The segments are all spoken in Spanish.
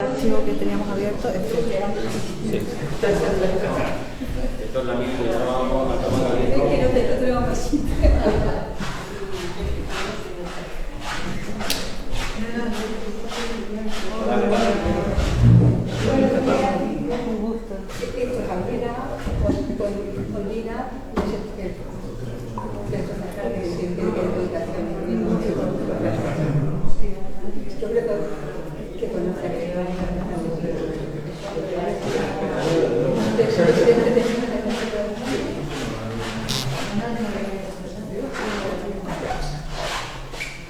archivo que teníamos abierto es este. Sí. Esto es la misma, ya vamos a tomar la misma. Es que no tenemos masita. Un gusto. Esto es Javiera, con Lina, yo creo que conoceré.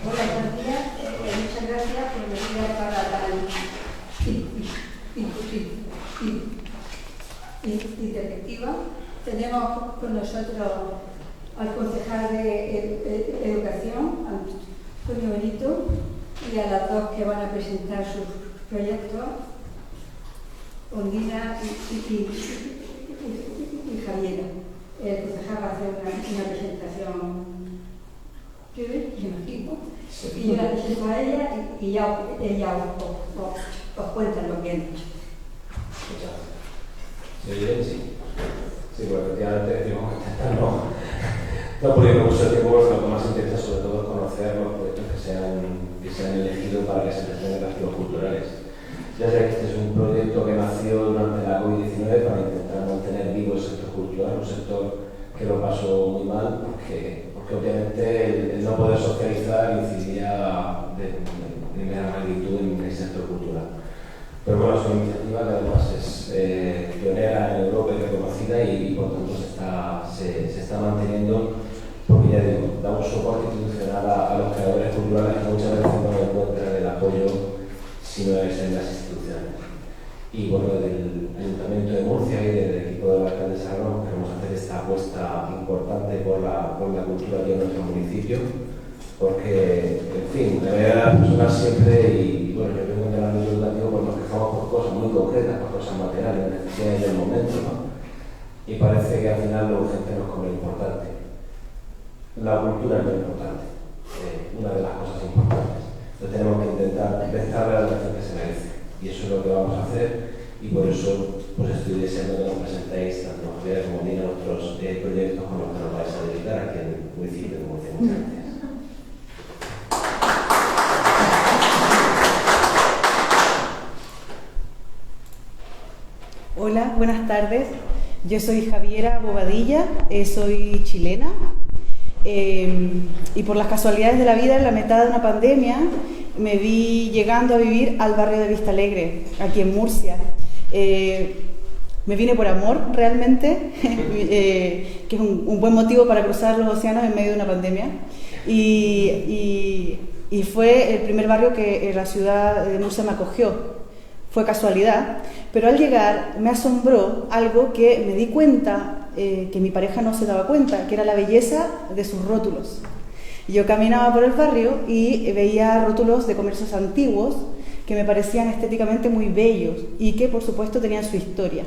Hola, buenos días. Muchas gracias por venir a para tan interactiva. Tenemos con nosotros al concejal de Educación, Antonio Benito, y a las dos que van a presentar sus proyectos, Ondina y Javiera. El concejal va a hacer una presentación breve, imagino, y yo la presento a ella y ya ella os cuenta lo que han hecho. ¿Se oye? Sí. Sí, pues efectivamente decimos que no poniendo mucho tiempo, porque lo que más interesa sobre todo es conocer los proyectos que se han elegido para que se presenten activos culturales. Ya sé que este es un proyecto que nació durante la COVID-19 para intentar mantener vivo el sector cultural, un sector que lo pasó muy mal, porque obviamente el no poder socializar incidiría de primera magnitud en el sector cultural. Pero bueno, es una iniciativa que además es pionera en Europa y reconocida y por tanto se está manteniendo, porque ya digo, da un soporte institucional a los creadores culturales que muchas veces no encuentran el apoyo si no es en las instituciones. Y bueno, desde el Ayuntamiento de Murcia y desde el equipo de la alcaldesa Aragón queremos hacer esta apuesta importante por la cultura aquí en nuestro municipio, porque, en fin, la mayoría de las personas siempre, y bueno, yo vengo del ámbito educativo, pues nos quejamos por cosas muy concretas, por cosas materiales, necesidades del momento, ¿no? Y parece que al final lo urgente no es como lo importante. La cultura es lo importante, una de las cosas importantes. Entonces tenemos que intentar prestar la educación que se merece, y eso es lo que vamos a hacer, y por eso pues estoy deseando que nos presentéis tanto Javier como Dina nuestros proyectos con los que nos vais a dedicar aquí en el municipio de Murcia. Muchas gracias. Hola, buenas tardes. Yo soy Javiera Bobadilla, soy chilena y por las casualidades de la vida, en la mitad de una pandemia, me vi llegando a vivir al barrio de Vista Alegre, aquí en Murcia. Me vine por amor, realmente, que es un buen motivo para cruzar los océanos en medio de una pandemia. Y fue el primer barrio que la ciudad de Murcia me acogió. Fue casualidad, pero al llegar me asombró algo que me di cuenta que mi pareja no se daba cuenta, que era la belleza de sus rótulos. Yo caminaba por el barrio y veía rótulos de comercios antiguos que me parecían estéticamente muy bellos y que por supuesto tenían su historia.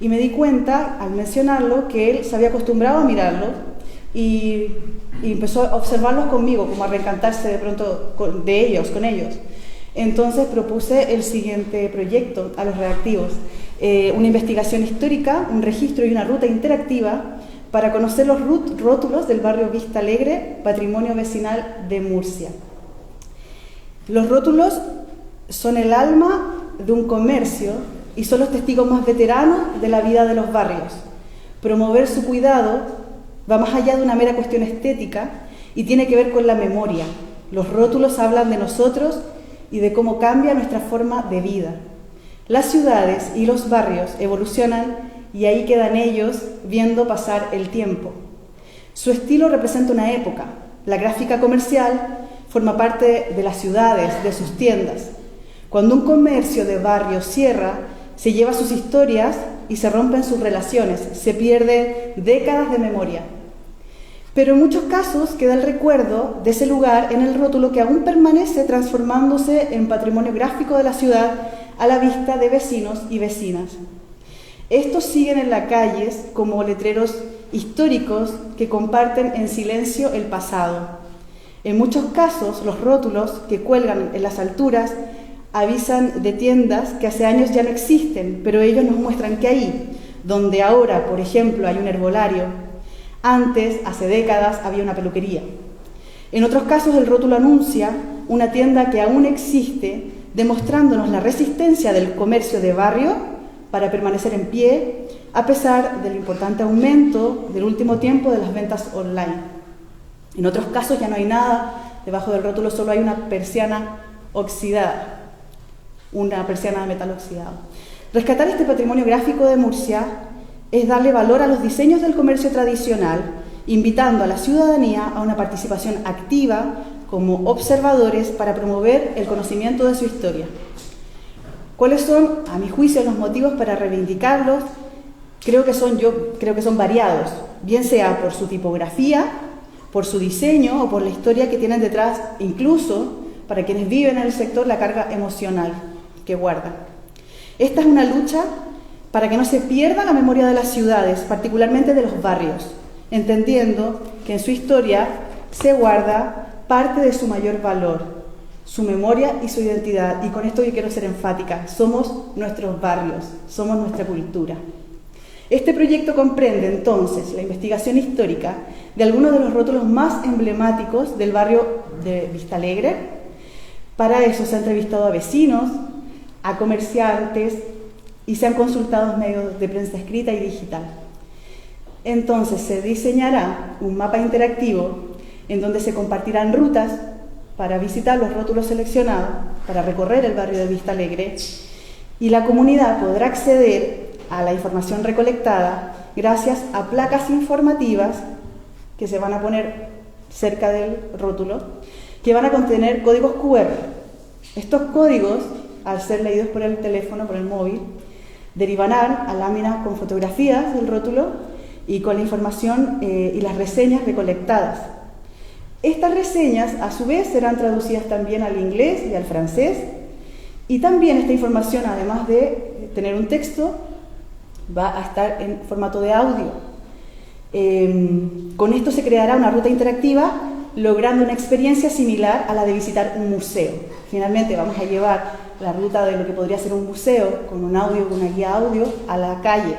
Y me di cuenta, al mencionarlo, que él se había acostumbrado a mirarlos y empezó a observarlos conmigo, como a reencantarse de pronto con ellos. Entonces propuse el siguiente proyecto a los redactivos, una investigación histórica, un registro y una ruta interactiva para conocer los rótulos del barrio Vista Alegre, patrimonio vecinal de Murcia. Los rótulos son el alma de un comercio y son los testigos más veteranos de la vida de los barrios. Promover su cuidado va más allá de una mera cuestión estética y tiene que ver con la memoria. Los rótulos hablan de nosotros y de cómo cambia nuestra forma de vida. Las ciudades y los barrios evolucionan y ahí quedan ellos viendo pasar el tiempo. Su estilo representa una época. La gráfica comercial forma parte de las ciudades, de sus tiendas. Cuando un comercio de barrio cierra, se lleva sus historias y se rompen sus relaciones, se pierden décadas de memoria. Pero en muchos casos queda el recuerdo de ese lugar en el rótulo que aún permanece transformándose en patrimonio gráfico de la ciudad a la vista de vecinos y vecinas. Estos siguen en las calles como letreros históricos que comparten en silencio el pasado. En muchos casos, los rótulos que cuelgan en las alturas avisan de tiendas que hace años ya no existen, pero ellos nos muestran que ahí, donde ahora, por ejemplo, hay un herbolario, antes, hace décadas, había una peluquería. En otros casos, el rótulo anuncia una tienda que aún existe, demostrándonos la resistencia del comercio de barrio para permanecer en pie, a pesar del importante aumento del último tiempo de las ventas online. En otros casos ya no hay nada, debajo del rótulo solo hay una persiana oxidada, una persiana de metal oxidado. Rescatar este patrimonio gráfico de Murcia es darle valor a los diseños del comercio tradicional, invitando a la ciudadanía a una participación activa como observadores para promover el conocimiento de su historia. ¿Cuáles son, a mi juicio, los motivos para reivindicarlos? Creo que son variados, bien sea por su tipografía, por su diseño o por la historia que tienen detrás, incluso para quienes viven en el sector, la carga emocional que guardan. Esta es una lucha para que no se pierda la memoria de las ciudades, particularmente de los barrios, entendiendo que en su historia se guarda parte de su mayor valor, su memoria y su identidad. Y con esto yo quiero ser enfática: somos nuestros barrios, somos nuestra cultura. Este proyecto comprende entonces la investigación histórica de algunos de los rótulos más emblemáticos del barrio de Vistalegre. Para eso se ha entrevistado a vecinos, a comerciantes y se han consultado medios de prensa escrita y digital. Entonces se diseñará un mapa interactivo en donde se compartirán rutas para visitar los rótulos seleccionados, para recorrer el barrio de Vistalegre, y la comunidad podrá acceder a la información recolectada gracias a placas informativas que se van a poner cerca del rótulo, que van a contener códigos QR. Estos códigos, al ser leídos por el teléfono, por el móvil, derivarán a láminas con fotografías del rótulo y con la información y las reseñas recolectadas. Estas reseñas, a su vez, serán traducidas también al inglés y al francés, y también esta información, además de tener un texto, va a estar en formato de audio. Con esto se creará una ruta interactiva, logrando una experiencia similar a la de visitar un museo. Finalmente vamos a llevar la ruta de lo que podría ser un museo, con un audio, con una guía audio, a la calle.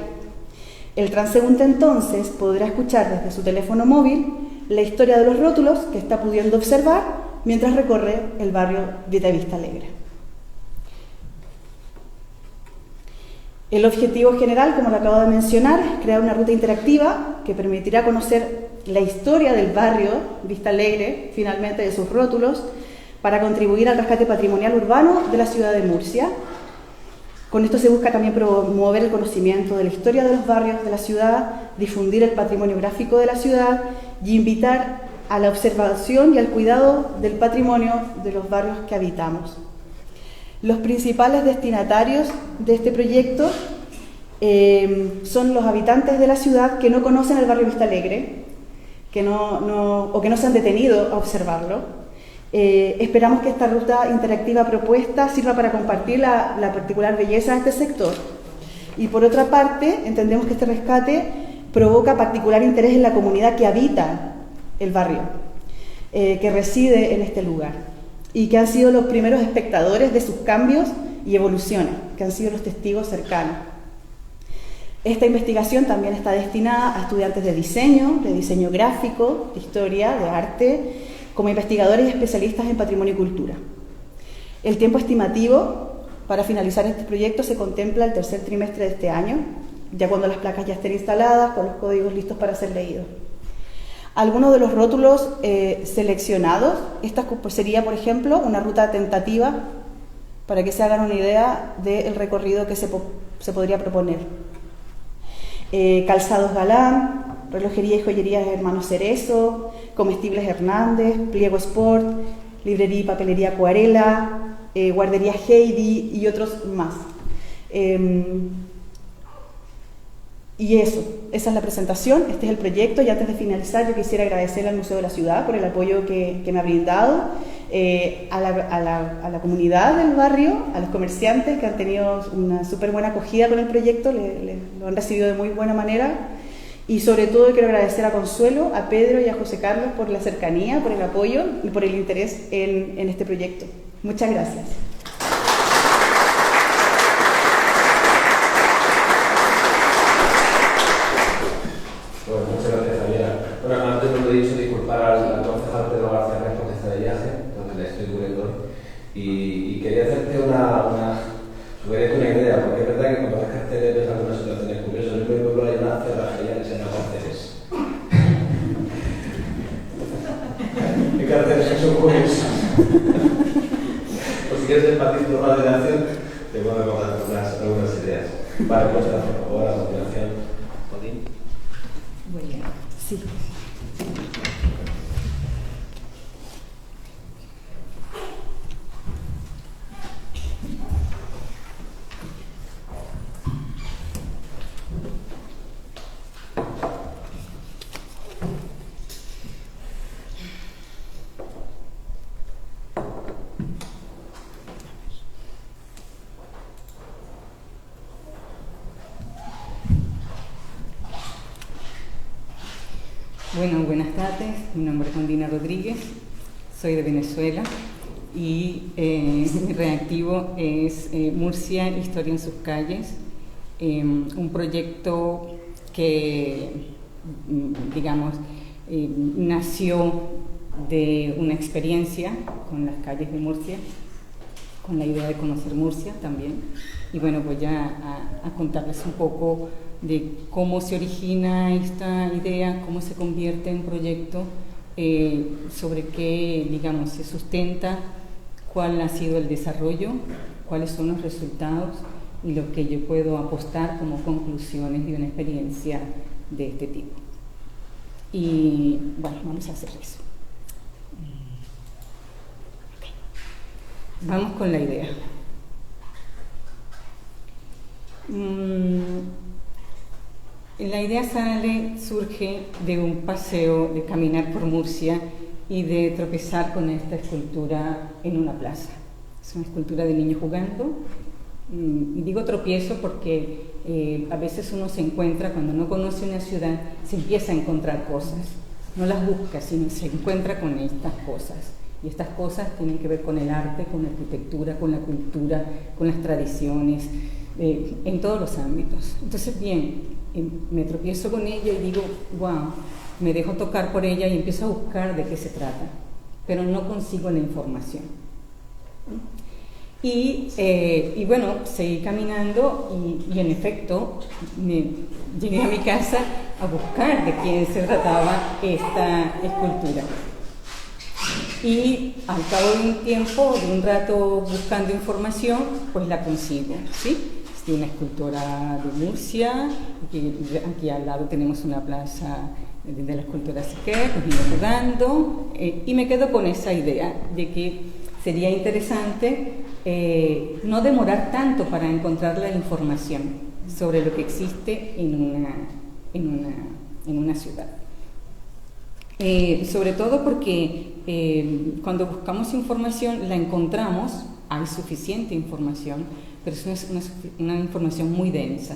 El transeúnte entonces podrá escuchar desde su teléfono móvil la historia de los rótulos que está pudiendo observar mientras recorre el barrio de Vistalegre. El objetivo general, como lo acabo de mencionar, es crear una ruta interactiva que permitirá conocer la historia del barrio Vistalegre, finalmente de sus rótulos, para contribuir al rescate patrimonial urbano de la ciudad de Murcia. Con esto se busca también promover el conocimiento de la historia de los barrios de la ciudad, difundir el patrimonio gráfico de la ciudad y invitar a la observación y al cuidado del patrimonio de los barrios que habitamos. Los principales destinatarios de este proyecto son los habitantes de la ciudad que no conocen el barrio Vistalegre, o que no se han detenido a observarlo. Esperamos que esta ruta interactiva propuesta sirva para compartir la particular belleza de este sector. Y por otra parte, entendemos que este rescate provoca particular interés en la comunidad que habita el barrio, que reside en este lugar, y que han sido los primeros espectadores de sus cambios y evoluciones, que han sido los testigos cercanos. Esta investigación también está destinada a estudiantes de diseño gráfico, de historia, de arte, como investigadores y especialistas en patrimonio y cultura. El tiempo estimativo para finalizar este proyecto se contempla el tercer trimestre de este año, ya cuando las placas ya estén instaladas, con los códigos listos para ser leídos. Algunos de los rótulos seleccionados, esta sería, por ejemplo, una ruta tentativa para que se hagan una idea del recorrido que se podría proponer. Calzados Galán, relojería y joyería Hermanos Cerezo, Comestibles Hernández, Pliego Sport, librería y papelería Acuarela, guardería Heidi y otros más. Y esa es la presentación, este es el proyecto, y antes de finalizar yo quisiera agradecer al Museo de la Ciudad por el apoyo que me ha brindado, a la comunidad del barrio, a los comerciantes que han tenido una súper buena acogida con el proyecto, lo han recibido de muy buena manera, y sobre todo quiero agradecer a Consuelo, a Pedro y a José Carlos por la cercanía, por el apoyo y por el interés en este proyecto. Muchas gracias. Vale, pues gracias, por favor, a continuación, Odín. Muy bien. Sí. Bueno, buenas tardes. Mi nombre es Ondina Rodríguez, soy de Venezuela y mi reactivo es Murcia, Historia en sus calles, un proyecto que, digamos, nació de una experiencia con las calles de Murcia, con la idea de conocer Murcia también. Y bueno, voy a contarles un poco de cómo se origina esta idea, cómo se convierte en proyecto, sobre qué, digamos, se sustenta, cuál ha sido el desarrollo, cuáles son los resultados y lo que yo puedo apostar como conclusiones de una experiencia de este tipo. Y bueno, vamos a hacer eso. Vamos con la idea. La idea surge de un paseo, de caminar por Murcia y de tropezar con esta escultura en una plaza. Es una escultura de niños jugando. Y digo tropiezo porque a veces uno se encuentra, cuando no conoce una ciudad, se empieza a encontrar cosas. No las busca, sino se encuentra con estas cosas. Y estas cosas tienen que ver con el arte, con la arquitectura, con la cultura, con las tradiciones, en todos los ámbitos. Entonces, bien, me tropiezo con ella y digo, wow, me dejo tocar por ella y empiezo a buscar de qué se trata, pero no consigo la información. Y bueno, seguí caminando y en efecto llegué a mi casa a buscar de quién se trataba esta escultura. Y al cabo de un tiempo, de un rato buscando información, pues la consigo, ¿sí? Es de una escultora de Murcia, aquí al lado tenemos una plaza de la escultora Siquet, pues niños jugando, y me quedo con esa idea de que sería interesante no demorar tanto para encontrar la información sobre lo que existe en una ciudad. Sobre todo porque cuando buscamos información la encontramos, hay suficiente información, pero es una información muy densa.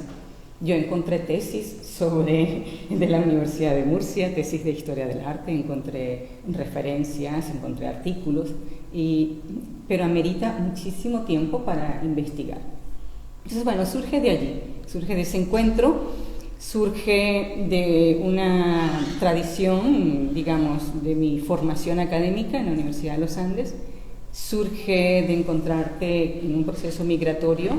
Yo encontré tesis de la Universidad de Murcia, tesis de Historia del Arte, encontré referencias, encontré artículos, pero amerita muchísimo tiempo para investigar. Entonces, bueno, surge de allí, surge de ese encuentro, surge de una tradición, digamos, de mi formación académica en la Universidad de los Andes, surge de encontrarte en un proceso migratorio.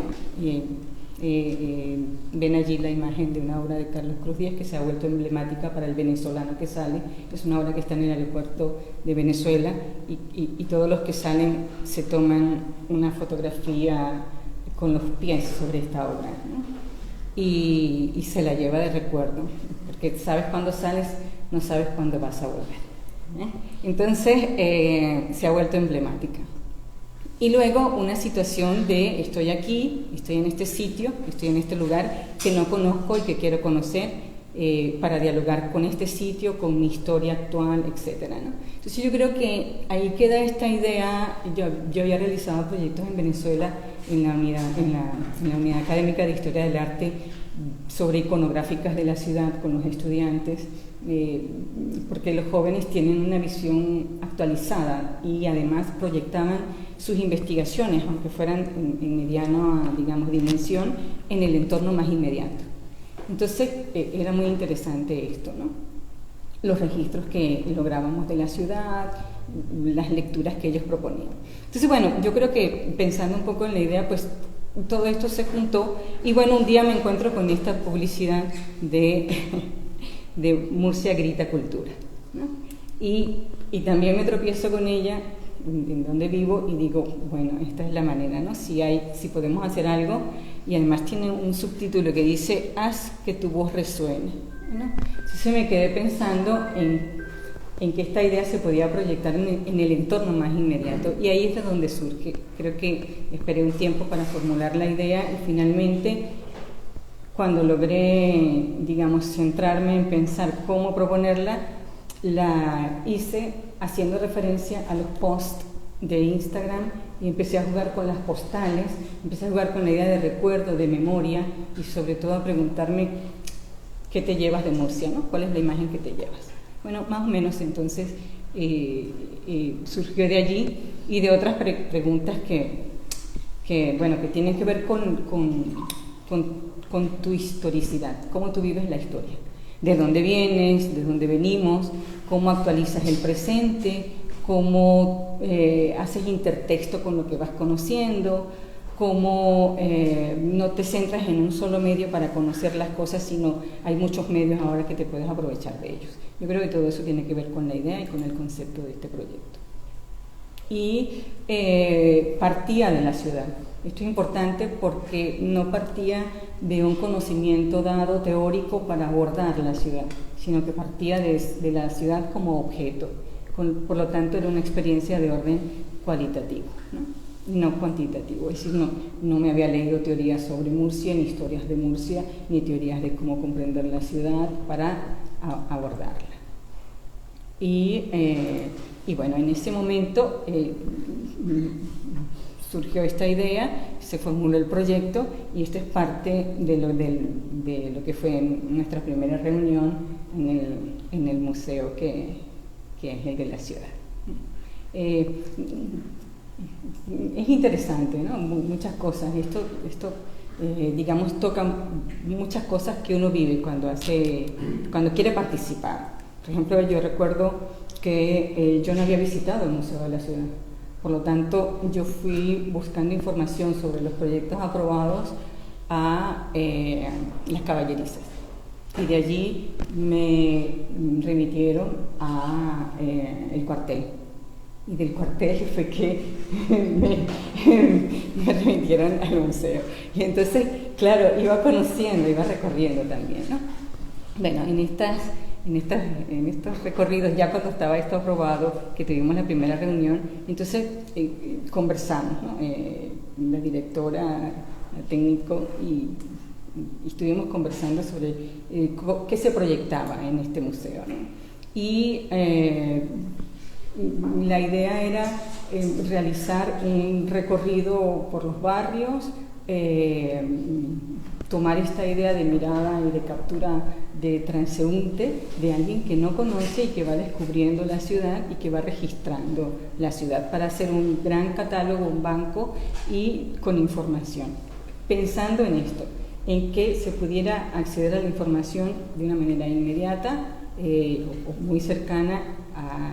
Ven allí la imagen de una obra de Carlos Cruz Díez que se ha vuelto emblemática para el venezolano que sale. Es una obra que está en el aeropuerto de Venezuela y todos los que salen se toman una fotografía con los pies sobre esta obra, ¿no? Y se la lleva de recuerdo, porque sabes cuándo sales, no sabes cuándo vas a volver, Entonces se ha vuelto emblemática. Y luego una situación de estoy aquí, estoy en este sitio, estoy en este lugar que no conozco y que quiero conocer para dialogar con este sitio, con mi historia actual, etc., ¿no? Entonces yo creo que ahí queda esta idea. Yo había realizado proyectos en Venezuela en la unidad académica de Historia del Arte sobre iconográficas de la ciudad con los estudiantes, porque los jóvenes tienen una visión actualizada y además proyectaban sus investigaciones, aunque fueran en mediana, digamos, dimensión, en el entorno más inmediato. Entonces era muy interesante esto, ¿no? Los registros que lográbamos de la ciudad, las lecturas que ellos proponían. Entonces, bueno, yo creo que pensando un poco en la idea, pues todo esto se juntó y bueno, un día me encuentro con esta publicidad de Murcia Grita Cultura, ¿no? Y también me tropiezo con ella en donde vivo y digo, bueno, esta es la manera, ¿no? Si podemos hacer algo, y además tiene un subtítulo que dice, haz que tu voz resuene, ¿no? Entonces me quedé pensando en que esta idea se podía proyectar en el entorno más inmediato, y ahí es de donde surge. Creo que esperé un tiempo para formular la idea y finalmente, cuando logré, digamos, centrarme en pensar cómo proponerla, la hice haciendo referencia a los posts de Instagram y empecé a jugar con las postales, empecé a jugar con la idea de recuerdo, de memoria y sobre todo a preguntarme qué te llevas de Murcia, ¿no? ¿Cuál es la imagen que te llevas? Bueno, más o menos entonces surgió de allí y de otras preguntas que tienen que ver con tu historicidad, cómo tú vives la historia, de dónde vienes, de dónde venimos, cómo actualizas el presente, cómo haces intertexto con lo que vas conociendo, cómo no te centras en un solo medio para conocer las cosas, sino hay muchos medios ahora que te puedes aprovechar de ellos. Yo creo que todo eso tiene que ver con la idea y con el concepto de este proyecto. Y partía de la ciudad. Esto es importante porque no partía de un conocimiento dado teórico para abordar la ciudad, sino que partía de la ciudad como objeto. Por lo tanto, era una experiencia de orden cualitativo, no cuantitativo. Es decir, no me había leído teorías sobre Murcia, ni historias de Murcia, ni teorías de cómo comprender la ciudad para abordarla. Y bueno, en ese momento surgió esta idea, se formuló el proyecto y esto es parte de lo que fue nuestra primera reunión en el museo que es el de la ciudad. Es interesante, ¿no? Muchas cosas. Esto digamos, toca muchas cosas que uno vive cuando quiere participar. Por ejemplo, yo recuerdo que yo no había visitado el Museo de la Ciudad. Por lo tanto, yo fui buscando información sobre los proyectos aprobados a las caballerizas. Y de allí me remitieron a el cuartel. Y del cuartel fue que me remitieron al museo. Y entonces, claro, iba conociendo, iba recorriendo también, ¿no? Bueno, en estos recorridos, ya cuando estaba esto aprobado, que tuvimos la primera reunión, entonces conversamos, ¿no? La directora, el técnico, y estuvimos conversando sobre qué se proyectaba en este museo, ¿no? Y la idea era realizar un recorrido por los barrios, tomar esta idea de mirada y de captura de transeúnte, de alguien que no conoce y que va descubriendo la ciudad y que va registrando la ciudad para hacer un gran catálogo, un banco y con información. Pensando en esto, en que se pudiera acceder a la información de una manera inmediata o muy cercana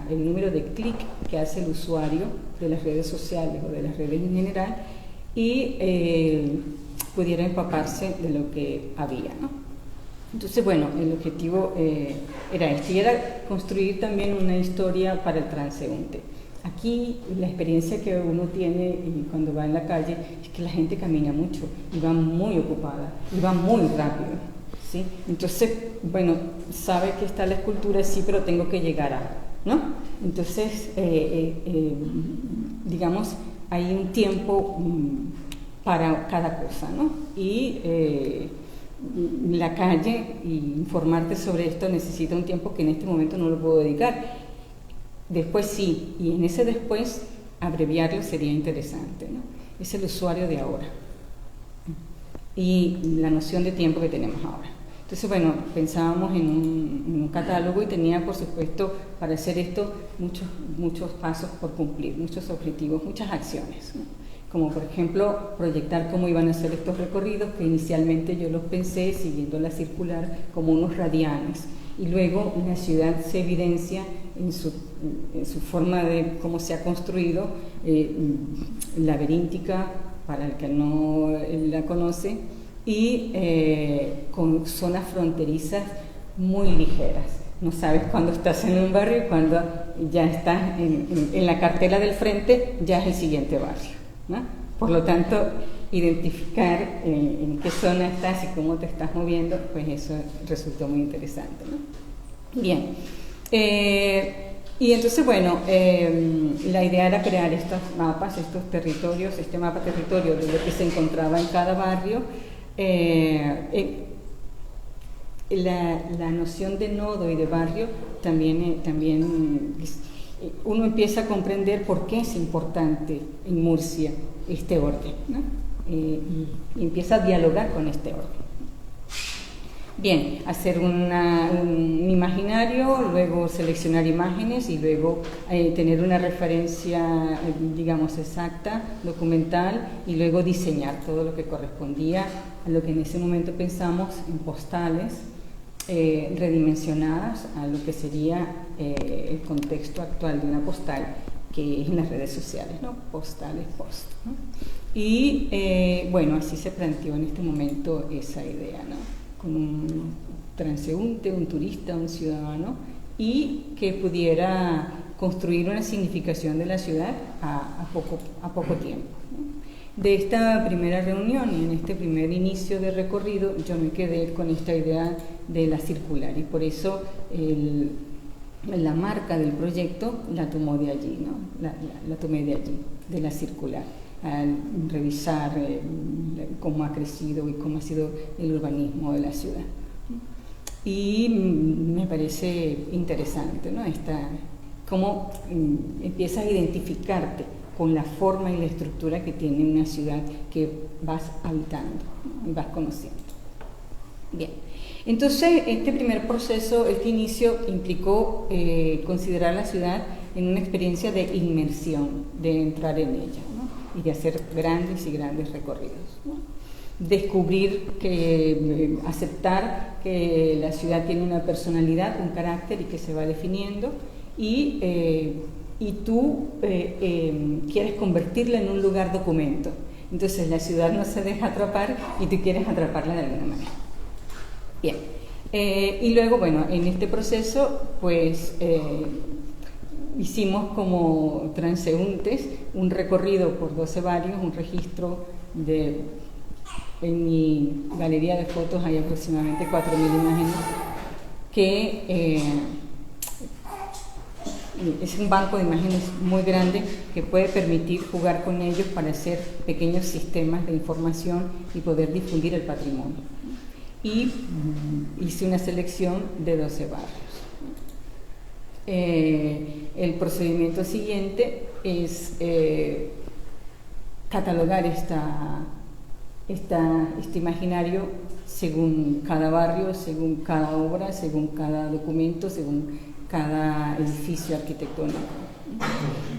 al número de clic que hace el usuario de las redes sociales o de las redes en general y pudiera empaparse de lo que había, ¿no? Entonces, bueno, el objetivo era este, y era construir también una historia para el transeúnte. Aquí la experiencia que uno tiene cuando va en la calle es que la gente camina mucho y va muy ocupada y va muy rápido, ¿sí? Entonces, bueno, sabe que está la escultura, sí, pero tengo que llegar a, ¿no? Entonces, digamos, hay un tiempo para cada cosa, ¿no? Y la calle y informarte sobre esto necesita un tiempo que en este momento no lo puedo dedicar. Después sí, y en ese después abreviarlo sería interesante, ¿no? Es el usuario de ahora y la noción de tiempo que tenemos ahora. Entonces, bueno, pensábamos en un catálogo y tenía, por supuesto, para hacer esto muchos pasos por cumplir, muchos objetivos, muchas acciones, ¿no? Como por ejemplo proyectar cómo iban a ser estos recorridos, que inicialmente yo los pensé siguiendo la circular como unos radianes, y luego la ciudad se evidencia en su forma de cómo se ha construido, laberíntica para el que no la conoce, y con zonas fronterizas muy ligeras, No sabes cuándo estás en un barrio y cuándo ya estás en la cartela del frente, ya es el siguiente barrio, ¿no? Por lo tanto, identificar en qué zona estás y cómo te estás moviendo, pues eso resultó muy interesante, ¿no? Bien. Y entonces, bueno, la idea era crear estos mapas, estos territorios, este mapa territorio de lo que se encontraba en cada barrio. La noción de nodo y de barrio también uno empieza a comprender por qué es importante en Murcia este orden, ¿no? Y empieza a dialogar con este orden. Bien, hacer un imaginario, luego seleccionar imágenes y luego tener una referencia, digamos, exacta, documental, y luego diseñar todo lo que correspondía a lo que en ese momento pensamos en postales redimensionadas a lo que sería el contexto actual de una postal, que es en las redes sociales, ¿no? Postales, post, ¿no? Y bueno, así se planteó en este momento esa idea, ¿no? Con un transeúnte, un turista, un ciudadano, y que pudiera construir una significación de la ciudad a poco tiempo, ¿no? De esta primera reunión y en este primer inicio de recorrido, yo me quedé con esta idea de la circular, y por eso la marca del proyecto la tomó de allí, ¿no? La tomé de allí, de la circular, al revisar cómo ha crecido y cómo ha sido el urbanismo de la ciudad. Y me parece interesante, ¿no? Cómo empiezas a identificarte con la forma y la estructura que tiene una ciudad que vas habitando, ¿no? Y vas conociendo. Bien, entonces este primer proceso, este inicio implicó considerar la ciudad en una experiencia de inmersión, de entrar en ella, ¿no? Y de hacer grandes y grandes recorridos, ¿no? Descubrir aceptar que la ciudad tiene una personalidad, un carácter, y que se va definiendo, y tú quieres convertirla en un lugar documento. Entonces la ciudad no se deja atrapar y tú quieres atraparla de alguna manera. Bien, y luego, bueno, en este proceso, pues hicimos como transeúntes un recorrido por 12 barrios, un registro en mi galería de fotos hay aproximadamente 4.000 imágenes, que es un banco de imágenes muy grande que puede permitir jugar con ellos para hacer pequeños sistemas de información y poder difundir el patrimonio. Y hice una selección de 12 barrios. El procedimiento siguiente es catalogar este imaginario según cada barrio, según cada obra, según cada documento, según cada edificio arquitectónico.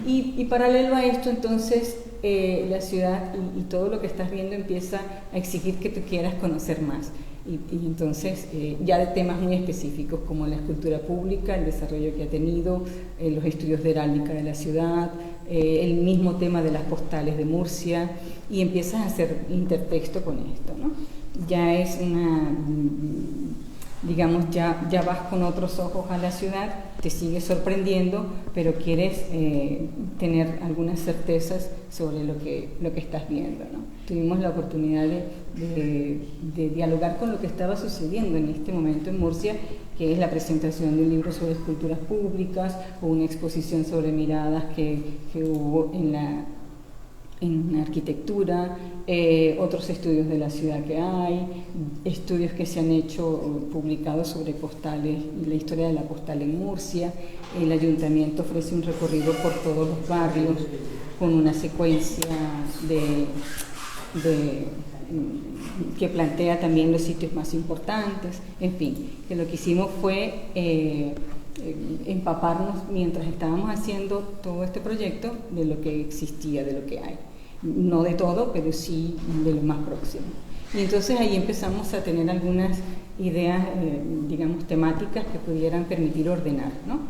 Y paralelo a esto, entonces, la ciudad y todo lo que estás viendo empieza a exigir que tú quieras conocer más. Y entonces, ya de temas muy específicos como la escultura pública, el desarrollo que ha tenido, los estudios de heráldica de la ciudad, el mismo tema de las postales de Murcia, y empiezas a hacer intertexto con esto, ¿no? Ya es digamos, ya vas con otros ojos a la ciudad, te sigue sorprendiendo, pero quieres tener algunas certezas sobre lo que estás viendo, ¿no? Tuvimos la oportunidad de dialogar con lo que estaba sucediendo en este momento en Murcia, que es la presentación de un libro sobre esculturas públicas o una exposición sobre miradas que hubo en arquitectura, otros estudios de la ciudad que hay, estudios que se han hecho publicados sobre postales y la historia de la postal en Murcia. El ayuntamiento ofrece un recorrido por todos los barrios con una secuencia que plantea también los sitios más importantes. En fin, que lo que hicimos fue empaparnos mientras estábamos haciendo todo este proyecto de lo que existía, de lo que hay. No de todo, pero sí de lo más próximo. Y entonces ahí empezamos a tener algunas ideas, digamos, temáticas que pudieran permitir ordenar, ¿no?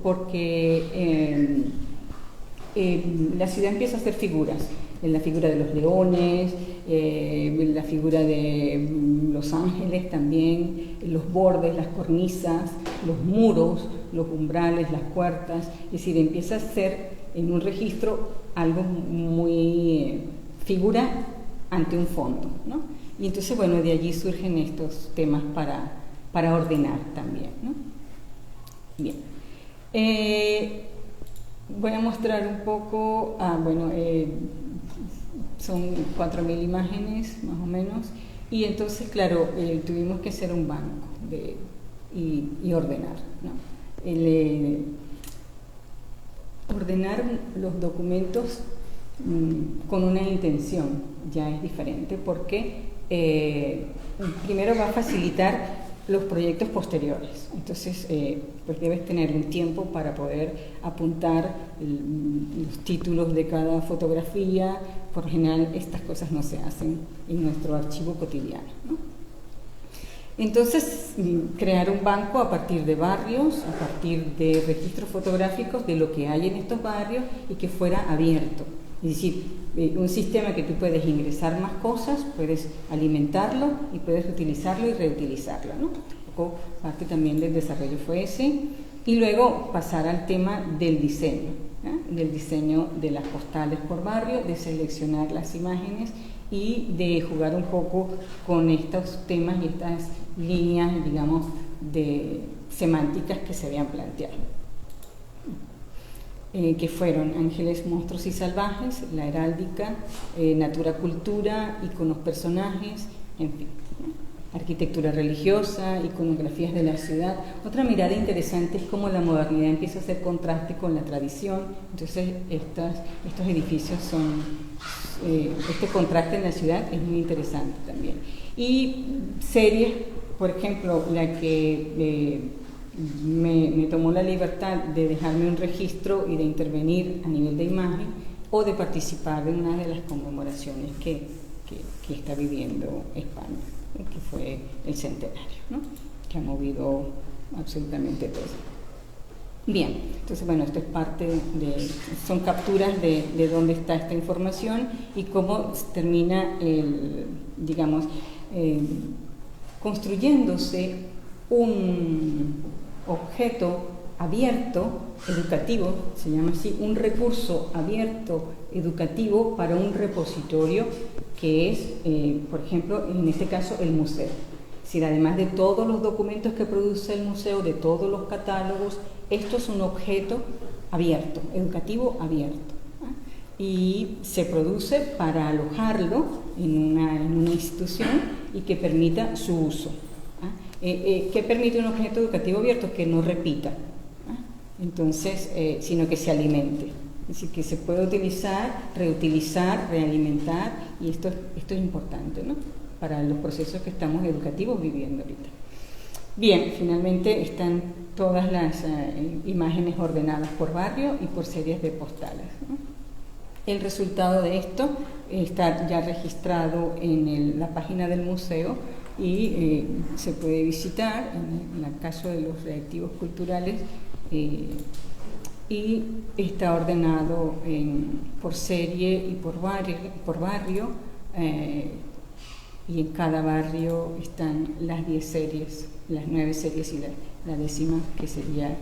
Porque la ciudad empieza a hacer figuras. la figura de los leones, la figura de los ángeles también, los bordes, las cornisas, los muros, los umbrales, las puertas. Es decir, empieza a ser en un registro algo muy figura ante un fondo, ¿no? Y entonces, bueno, de allí surgen estos temas para ordenar también, ¿no? Bien. Voy a mostrar un poco, son 4.000 imágenes más o menos, y entonces, claro, tuvimos que hacer un banco y ordenar, ¿no? Ordenar los documentos con una intención ya es diferente, porque primero va a facilitar los proyectos posteriores. Entonces, pues debes tener un tiempo para poder apuntar los títulos de cada fotografía. Por lo general, estas cosas no se hacen en nuestro archivo cotidiano, ¿no? Entonces, crear un banco a partir de barrios, a partir de registros fotográficos de lo que hay en estos barrios y que fuera abierto. Es decir, un sistema que tú puedes ingresar más cosas, puedes alimentarlo y puedes utilizarlo y reutilizarlo, ¿no? Un poco parte también del desarrollo fue ese. Y luego pasar al tema del diseño, ¿eh? Del diseño de las postales por barrio, de seleccionar las imágenes y de jugar un poco con estos temas y estas líneas, digamos, de semánticas que se habían planteado. Que fueron Ángeles, Monstruos y Salvajes, la heráldica, Natura, Cultura, iconos, personajes, en fin, ¿no? Arquitectura religiosa, iconografías de la ciudad. Otra mirada interesante es cómo la modernidad empieza a hacer contraste con la tradición. Entonces estos edificios son, este contraste en la ciudad es muy interesante también. Y series, por ejemplo, la que me tomó la libertad de dejarme un registro y de intervenir a nivel de imagen o de participar en una de las conmemoraciones que está viviendo España, que fue el centenario, ¿no? Que ha movido absolutamente todo. Bien, entonces, bueno, esto es parte son capturas de dónde está esta información y cómo termina digamos, construyéndose un objeto abierto, educativo, se llama así, un recurso abierto educativo para un repositorio que es, por ejemplo, en este caso, el museo. Es decir, además de todos los documentos que produce el museo, de todos los catálogos, esto es un objeto abierto, educativo abierto, ¿eh? Y se produce para alojarlo en una institución y que permita su uso. ¿Qué permite un objeto educativo abierto? Que no repita, entonces, sino que se alimente. Es decir, que se puede utilizar, reutilizar, realimentar, y esto es importante, ¿no? Para los procesos que estamos educativos viviendo ahorita. Bien, finalmente están todas las imágenes ordenadas por barrio y por series de postales, ¿no? El resultado de esto está ya registrado en la página del museo y se puede visitar en el caso de los reactivos culturales y está ordenado por serie y por barrio y en cada barrio están las 10 series, las 9 series y la 10ª, que sería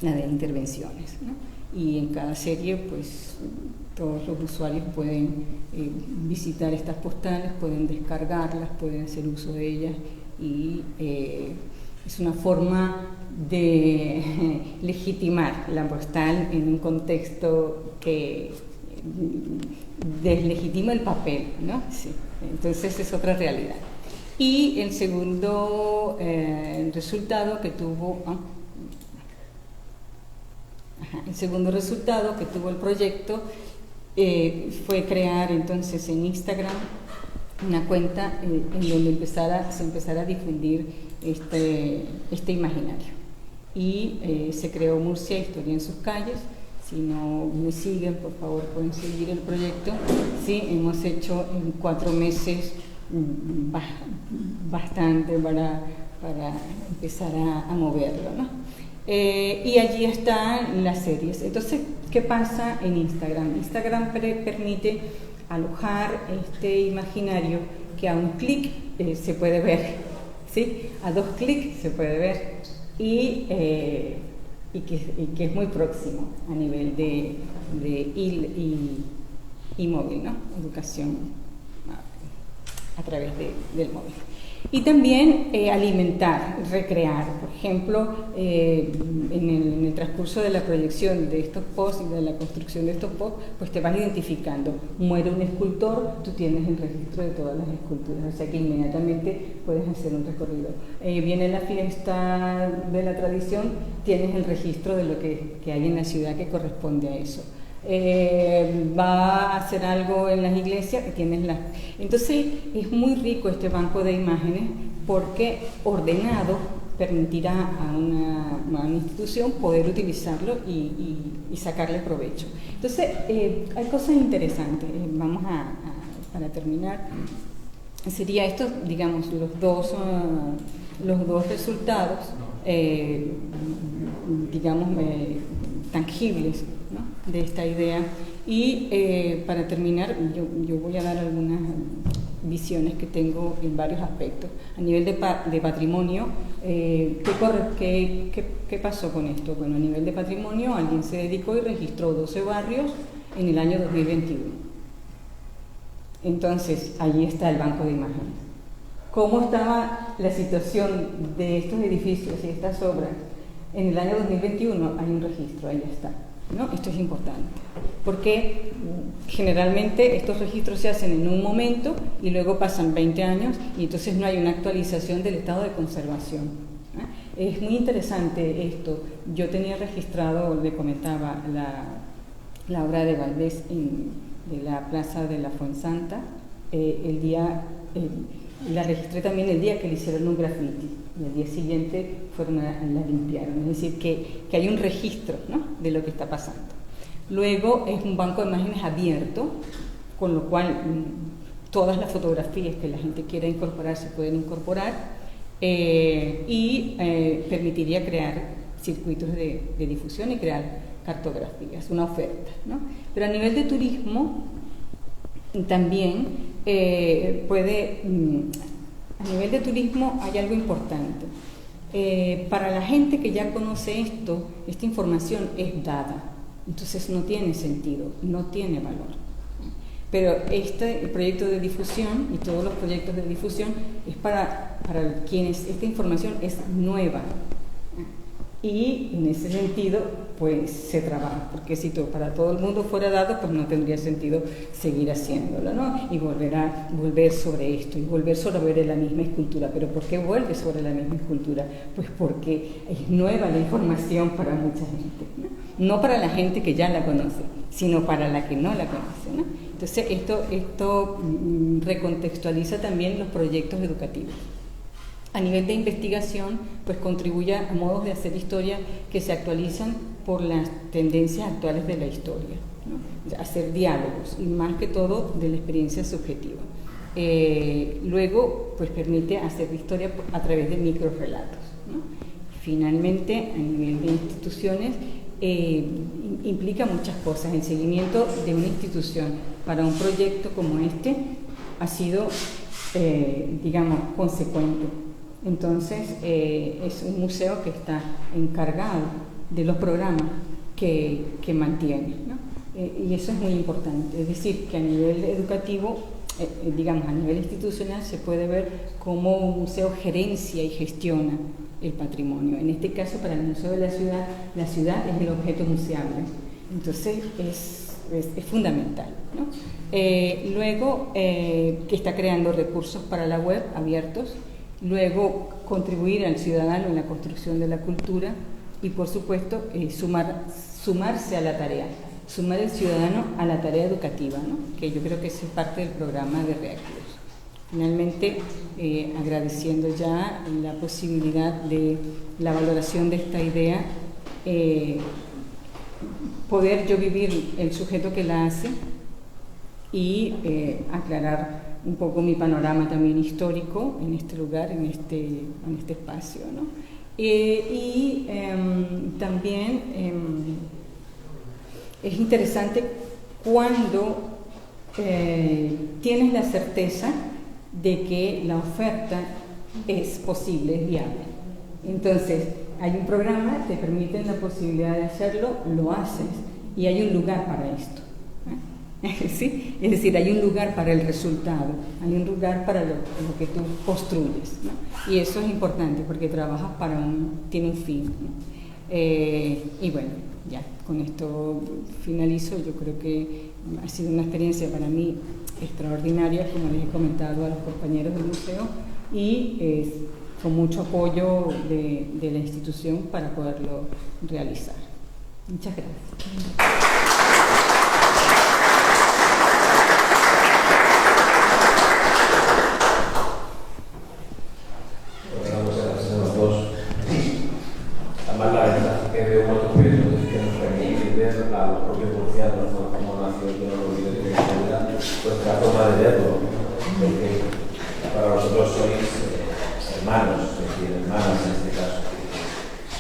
la de intervenciones, ¿no? Y en cada serie, pues, todos los usuarios pueden visitar estas postales, pueden descargarlas, pueden hacer uso de ellas y es una forma de legitimar la postal en un contexto que deslegitima el papel, ¿no? Sí. Entonces es otra realidad. Y el segundo resultado que tuvo el proyecto fue crear entonces en Instagram una cuenta en donde se empezara a difundir este imaginario. Y se creó Murcia, Historia en sus calles. Si no me siguen, por favor, pueden seguir el proyecto. Sí, hemos hecho en 4 meses bastante para empezar a moverlo, ¿no? Y allí están las series. Entonces, ¿qué pasa en Instagram? Instagram permite alojar este imaginario que a un clic se puede ver, ¿sí? A 2 clics se puede ver y que es muy próximo a nivel de móvil, ¿no? Educación a través del móvil. Y también alimentar, recrear. Por ejemplo, en el transcurso de la proyección de estos posts y de la construcción de estos posts, pues te vas identificando. Muere un escultor, tú tienes el registro de todas las esculturas, o sea que inmediatamente puedes hacer un recorrido. Viene la fiesta de la tradición, tienes el registro de lo que hay en la ciudad que corresponde a eso. Va a hacer algo en las iglesias, tienes las... Entonces es muy rico este banco de imágenes porque ordenado permitirá a una institución poder utilizarlo y sacarle provecho. Entonces hay cosas interesantes. Vamos para terminar, sería esto, digamos, los dos resultados, digamos, tangibles, ¿no? De esta idea. Y para terminar, yo voy a dar algunas visiones que tengo en varios aspectos. A nivel de patrimonio, ¿qué pasó con esto? Bueno, a nivel de patrimonio, alguien se dedicó y registró 12 barrios en el año 2021. Entonces, allí está el banco de imágenes. ¿Cómo estaba la situación de estos edificios y estas obras? En el año 2021 hay un registro, ahí está, ¿no? Esto es importante, porque generalmente estos registros se hacen en un momento y luego pasan 20 años y entonces no hay una actualización del estado de conservación, ¿eh? Es muy interesante esto. Yo tenía registrado, le comentaba, la obra de Valdés de la Plaza de la Fuensanta, la registré también el día que le hicieron un graffiti y el día siguiente la limpiaron, es decir, que hay un registro, ¿no?, de lo que está pasando. Luego es un banco de imágenes abierto, con lo cual todas las fotografías que la gente quiera incorporar se pueden incorporar, y permitiría crear circuitos de difusión y crear cartografías, una oferta, ¿no? Pero a nivel de turismo también a nivel de turismo hay algo importante. Para la gente que ya conoce esto, esta información es dada, entonces no tiene sentido, no tiene valor. Pero el proyecto de difusión y todos los proyectos de difusión es para quienes esta información es nueva. Y en ese sentido, pues se trabaja, porque si para todo el mundo fuera dado, pues no tendría sentido seguir haciéndolo, ¿no? Y volver sobre esto, y volver sobre la misma escultura. ¿Pero por qué vuelve sobre la misma escultura? Pues porque es nueva la información para mucha gente, ¿no? No para la gente que ya la conoce, sino para la que no la conoce, ¿no? Entonces esto recontextualiza también los proyectos educativos. A nivel de investigación, pues contribuye a modos de hacer historia que se actualizan por las tendencias actuales de la historia, ¿no? Hacer diálogos y más que todo de la experiencia subjetiva. Luego, pues permite hacer historia a través de microrelatos, ¿no? Finalmente, a nivel de instituciones, implica muchas cosas. El seguimiento de una institución para un proyecto como este ha sido, digamos, consecuente. Entonces, es un museo que está encargado de los programas que mantiene, ¿no? Y eso es muy importante. Es decir, que a nivel educativo, digamos, a nivel institucional, se puede ver cómo un museo gerencia y gestiona el patrimonio. En este caso, para el Museo de la ciudad es el objeto museable. Entonces, es fundamental, ¿no? Luego, que está creando recursos para la web abiertos. Luego, contribuir al ciudadano en la construcción de la cultura y, por supuesto, sumarse a la tarea, sumar el ciudadano a la tarea educativa, ¿no? Que yo creo que es parte del programa de Reactivos. Finalmente, agradeciendo ya la posibilidad de la valoración de esta idea, poder yo vivir el sujeto que la hace y aclarar un poco mi panorama también histórico en este lugar, en este espacio, ¿no? También es interesante cuando tienes la certeza de que la oferta es posible, es viable. Entonces, hay un programa, te permiten la posibilidad de hacerlo, lo haces y hay un lugar para esto. ¿Sí? Es decir, hay un lugar para el resultado, hay un lugar para lo que tú construyes, ¿no? Y eso es importante porque trabajas tiene un fin, ¿no? Y bueno, ya con esto finalizo. Yo creo que ha sido una experiencia para mí extraordinaria, como les he comentado a los compañeros del museo, y con mucho apoyo de la institución para poderlo realizar. Muchas gracias. Vuestra forma de verlo, porque para vosotros sois hermanos, es decir, hermanas en este caso,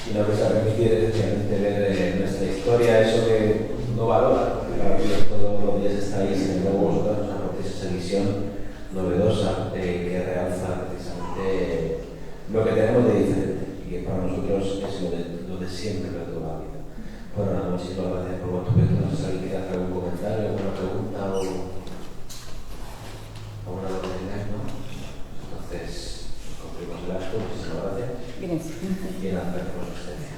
y lo que se requiere es realmente ver nuestra historia, eso que no valora, porque para que todos los días estáis y luego vosotros nos aportéis esa visión novedosa que realza precisamente lo que tenemos de diferente y que para nosotros es lo de siempre, lo de toda la vida. Bueno, nada, muchísimas gracias por vuestro tiempo. No sé si alguien quiere hacer algún comentario, alguna pregunta o una de las, ¿no? Entonces, concluimos el acto. Muchísimas gracias. Gracias. Y nada, gracias por su asistencia.